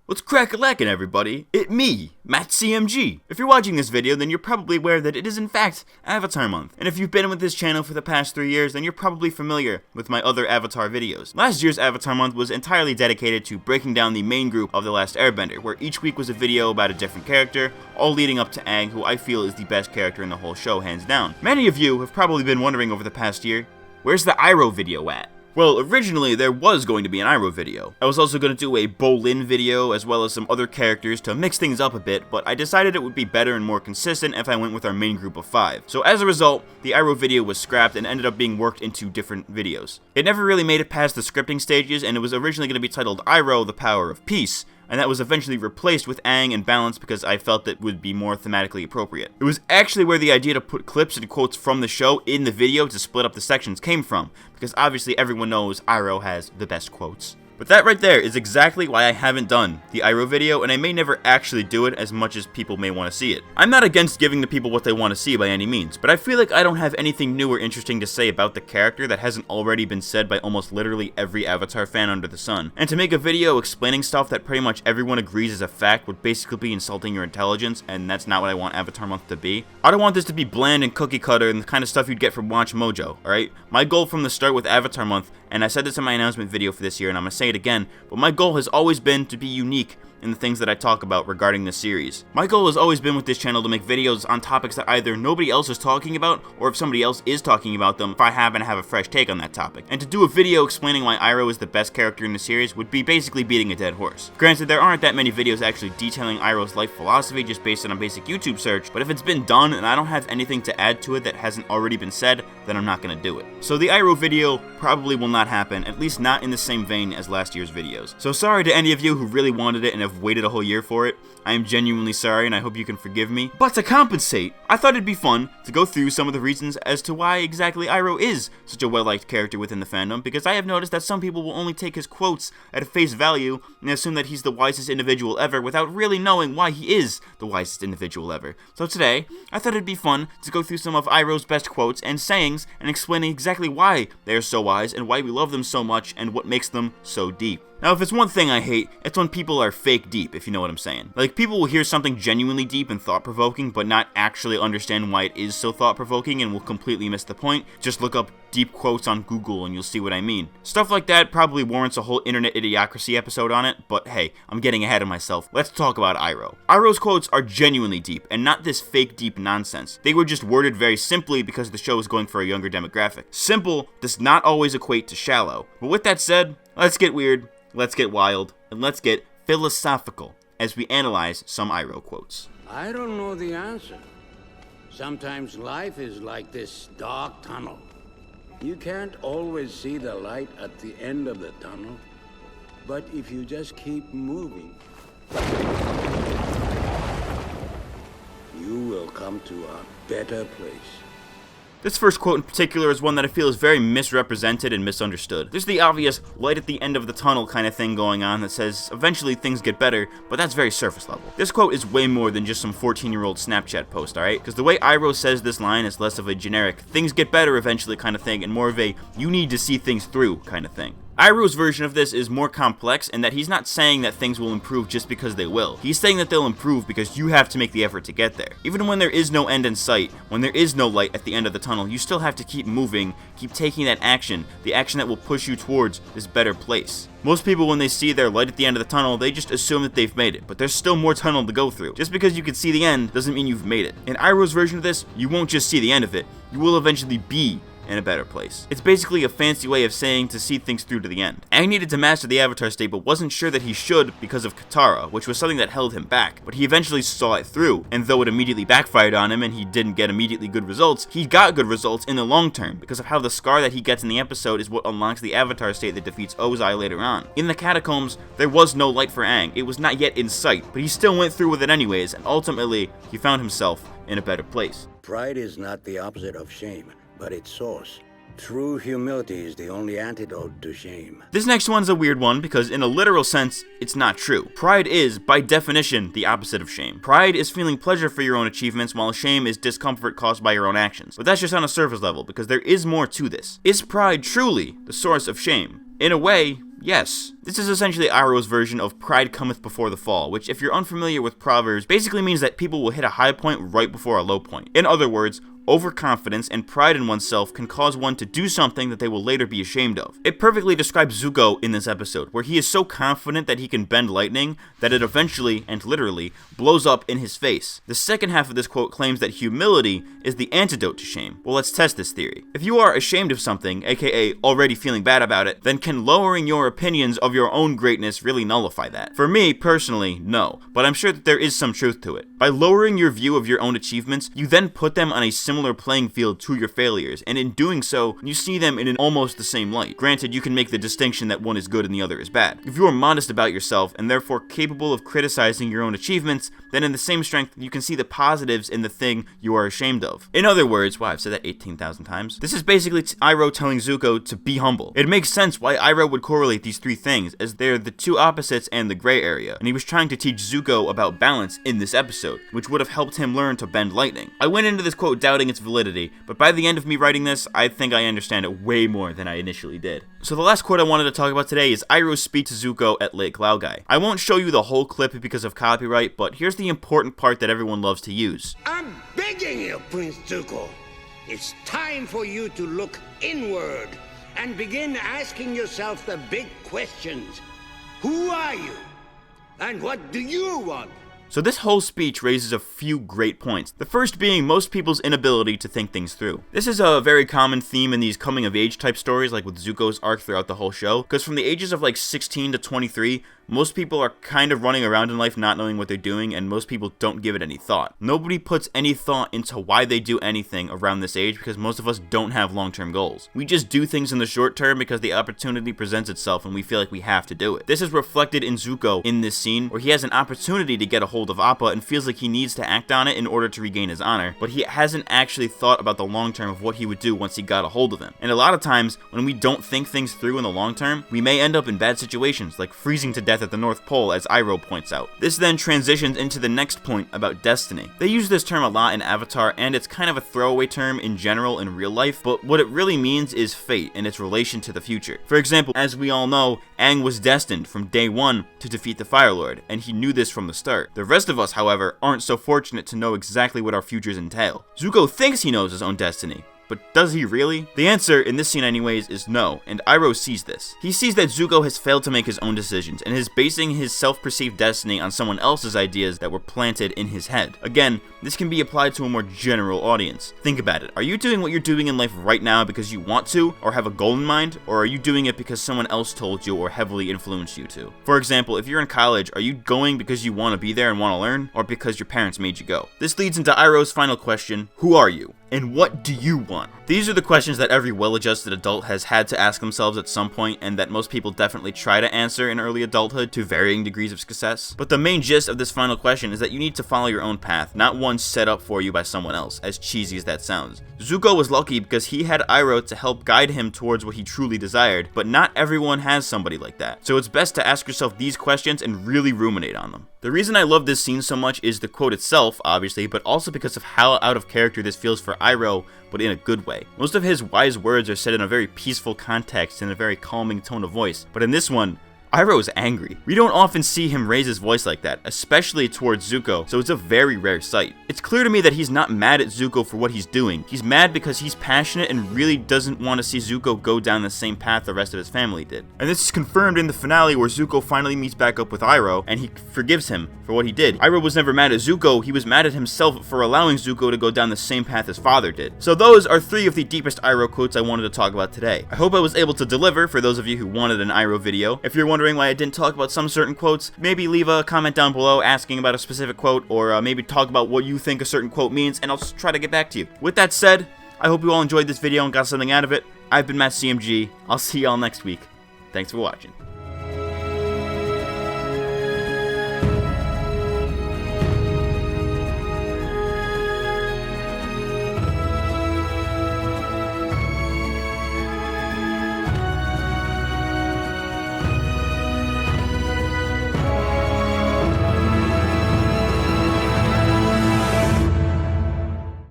What's crack-a-lackin', everybody? It me, MattCMG. If you're watching this video, then you're probably aware that it is in fact Avatar Month. And if you've been with this channel for the past 3 years, then you're probably familiar with my other Avatar videos. Last year's Avatar Month was entirely dedicated to breaking down the main group of The Last Airbender, where each week was a video about a different character, all leading up to Aang, who I feel is the best character in the whole show, hands down. Many of you have probably been wondering over the past year, where's the Iroh video at? Well, originally there was going to be an Iroh video. I was also going to do a Bolin video as well as some other characters to mix things up a bit, but I decided it would be better and more consistent if I went with our main group of 5. So as a result, the Iroh video was scrapped and ended up being worked into different videos. It never really made it past the scripting stages, and it was originally going to be titled Iroh, the Power of Peace, and that was eventually replaced with Aang and Balance because I felt that would be more thematically appropriate. It was actually where the idea to put clips and quotes from the show in the video to split up the sections came from, because obviously everyone knows Iroh has the best quotes. But that right there is exactly why I haven't done the Iroh video, and I may never actually do it as much as people may want to see it. I'm not against giving the people what they want to see by any means, but I feel like I don't have anything new or interesting to say about the character that hasn't already been said by almost literally every Avatar fan under the sun. And to make a video explaining stuff that pretty much everyone agrees is a fact would basically be insulting your intelligence, and that's not what I want Avatar Month to be. I don't want this to be bland and cookie cutter and the kind of stuff you'd get from Watch Mojo, alright? My goal from the start with Avatar Month, and I said this in my announcement video for this year, and I'm going to say it again, but my goal has always been to be unique in the things that I talk about regarding this series. My goal has always been with this channel to make videos on topics that either nobody else is talking about, or if somebody else is talking about them, if I happen to have a fresh take on that topic. And to do a video explaining why Iroh is the best character in the series would be basically beating a dead horse. Granted, there aren't that many videos actually detailing Iroh's life philosophy just based on a basic YouTube search, but if it's been done and I don't have anything to add to it that hasn't already been said, then I'm not going to do it. So the Iroh video probably will not happen, at least not in the same vein as last year's videos. So sorry to any of you who really wanted it and have waited a whole year for it. I am genuinely sorry, and I hope you can forgive me. But to compensate, I thought it'd be fun to go through some of the reasons as to why exactly Iroh is such a well-liked character within the fandom, because I have noticed that some people will only take his quotes at face value and assume that he's the wisest individual ever without really knowing why he is the wisest individual ever. So today, I thought it'd be fun to go through some of Iroh's best quotes and sayings and explaining exactly why they are so wise and why we love them so much and what makes them so deep. Now, if it's one thing I hate, it's when people are fake deep, if you know what I'm saying. Like, people will hear something genuinely deep and thought-provoking, but not actually understand why it is so thought-provoking and will completely miss the point. Just look up deep quotes on Google and you'll see what I mean. Stuff like that probably warrants a whole internet idiocracy episode on it, but hey, I'm getting ahead of myself. Let's talk about Iroh. Iroh's quotes are genuinely deep, and not this fake deep nonsense. They were just worded very simply because the show is going for a younger demographic. Simple does not always equate to shallow. But with that said, let's get weird. Let's get wild, and let's get philosophical as we analyze some Iroh quotes. I don't know the answer. Sometimes life is like this dark tunnel. You can't always see the light at the end of the tunnel, but if you just keep moving, you will come to a better place. This first quote in particular is one that I feel is very misrepresented and misunderstood. There's the obvious light at the end of the tunnel kind of thing going on that says eventually things get better, but that's very surface level. This quote is way more than just some 14-year-old Snapchat post, alright? Because the way Iroh says this line is less of a generic things get better eventually kind of thing and more of a you need to see things through kind of thing. Iroh's version of this is more complex in that he's not saying that things will improve just because they will. He's saying that they'll improve because you have to make the effort to get there. Even when there is no end in sight, when there is no light at the end of the tunnel, you still have to keep moving, keep taking that action, the action that will push you towards this better place. Most people, when they see their light at the end of the tunnel, they just assume that they've made it, but there's still more tunnel to go through. Just because you can see the end doesn't mean you've made it. In Iroh's version of this, you won't just see the end of it, you will eventually be in a better place. It's basically a fancy way of saying to see things through to the end. Aang needed to master the Avatar state, but wasn't sure that he should because of Katara, which was something that held him back, but he eventually saw it through, and though it immediately backfired on him and he didn't get immediately good results, he got good results in the long term, because of how the scar that he gets in the episode is what unlocks the Avatar state that defeats Ozai later on. In the catacombs, there was no light for Aang. It was not yet in sight, but he still went through with it anyways, and ultimately, he found himself in a better place. Pride is not the opposite of shame, but its source. True humility is the only antidote to shame. This next one's a weird one because in a literal sense, it's not true. Pride is, by definition, the opposite of shame. Pride is feeling pleasure for your own achievements, while shame is discomfort caused by your own actions. But that's just on a surface level, because there is more to this. Is pride truly the source of shame? In a way, Yes. This is essentially Iroh's version of pride cometh before the fall, which, if you're unfamiliar with Proverbs, basically means that people will hit a high point right before a low point. In other words, overconfidence and pride in oneself can cause one to do something that they will later be ashamed of. It perfectly describes Zuko in this episode, where he is so confident that he can bend lightning that it eventually, and literally, blows up in his face. The second half of this quote claims that humility is the antidote to shame. Well, let's test this theory. If you are ashamed of something, aka already feeling bad about it, then can lowering your opinions of your own greatness really nullify that? For me, personally, no, but I'm sure that there is some truth to it. By lowering your view of your own achievements, you then put them on a similar playing field to your failures, and in doing so, you see them in an almost the same light. Granted, you can make the distinction that one is good and the other is bad. If you are modest about yourself, and therefore capable of criticizing your own achievements, then in the same strength, you can see the positives in the thing you are ashamed of. In other words, wow, I've said that 18,000 times. This is basically Iroh telling Zuko to be humble. It makes sense why Iroh would correlate these three things, as they're the two opposites and the gray area, and he was trying to teach Zuko about balance in this episode, which would have helped him learn to bend lightning. I went into this quote doubting its validity, but by the end of me writing this, I think I understand it way more than I initially did. So the last quote I wanted to talk about today is Iroh's speech to Zuko at Lake Laogai. I won't show you the whole clip because of copyright, but here's the important part that everyone loves to use. I'm begging you, Prince Zuko. It's time for you to look inward and begin asking yourself the big questions. Who are you? And what do you want? So this whole speech raises a few great points. The first being most people's inability to think things through. This is a very common theme in these coming of age type stories, like with Zuko's arc throughout the whole show, because from the ages of like 16 to 23, most people are kind of running around in life not knowing what they're doing, and most people don't give it any thought. Nobody puts any thought into why they do anything around this age because most of us don't have long-term goals. We just do things in the short term because the opportunity presents itself and we feel like we have to do it. This is reflected in Zuko in this scene, where he has an opportunity to get a hold of Appa and feels like he needs to act on it in order to regain his honor, but he hasn't actually thought about the long term of what he would do once he got a hold of him. And a lot of times, when we don't think things through in the long term, we may end up in bad situations, like freezing to death at the North Pole, as Iroh points out. This then transitions into the next point about destiny. They use this term a lot in Avatar, and it's kind of a throwaway term in general in real life, but what it really means is fate and its relation to the future. For example, as we all know, Aang was destined from day one to defeat the Fire Lord, and he knew this from the start. The rest of us, however, aren't so fortunate to know exactly what our futures entail. Zuko thinks he knows his own destiny, but does he really? The answer, in this scene anyways, is no, and Iroh sees this. He sees that Zuko has failed to make his own decisions, and is basing his self-perceived destiny on someone else's ideas that were planted in his head. Again, this can be applied to a more general audience. Think about it. Are you doing what you're doing in life right now because you want to, or have a goal in mind, or are you doing it because someone else told you or heavily influenced you to? For example, if you're in college, are you going because you want to be there and want to learn, or because your parents made you go? This leads into Iroh's final question: who are you? And what do you want? These are the questions that every well-adjusted adult has had to ask themselves at some point, and that most people definitely try to answer in early adulthood to varying degrees of success. But the main gist of this final question is that you need to follow your own path, not one set up for you by someone else, as cheesy as that sounds. Zuko was lucky because he had Iroh to help guide him towards what he truly desired, but not everyone has somebody like that. So it's best to ask yourself these questions and really ruminate on them. The reason I love this scene so much is the quote itself, obviously, but also because of how out of character this feels for Iroh, but in a good way. Most of his wise words are said in a very peaceful context and a very calming tone of voice, but in this one, Iroh is angry. We don't often see him raise his voice like that, especially towards Zuko, so it's a very rare sight. It's clear to me that he's not mad at Zuko for what he's doing. He's mad because he's passionate and really doesn't want to see Zuko go down the same path the rest of his family did. And this is confirmed in the finale where Zuko finally meets back up with Iroh, and he forgives him for what he did. Iroh was never mad at Zuko, he was mad at himself for allowing Zuko to go down the same path his father did. So those are 3 of the deepest Iroh quotes I wanted to talk about today. I hope I was able to deliver for those of you who wanted an Iroh video. If you're wondering why I didn't talk about some certain quotes, maybe leave a comment down below asking about a specific quote, or maybe talk about what you think a certain quote means, and I'll try to get back to you. With that said, I hope you all enjoyed this video and got something out of it. I've been MattCMG. I'll see y'all next week. Thanks for watching.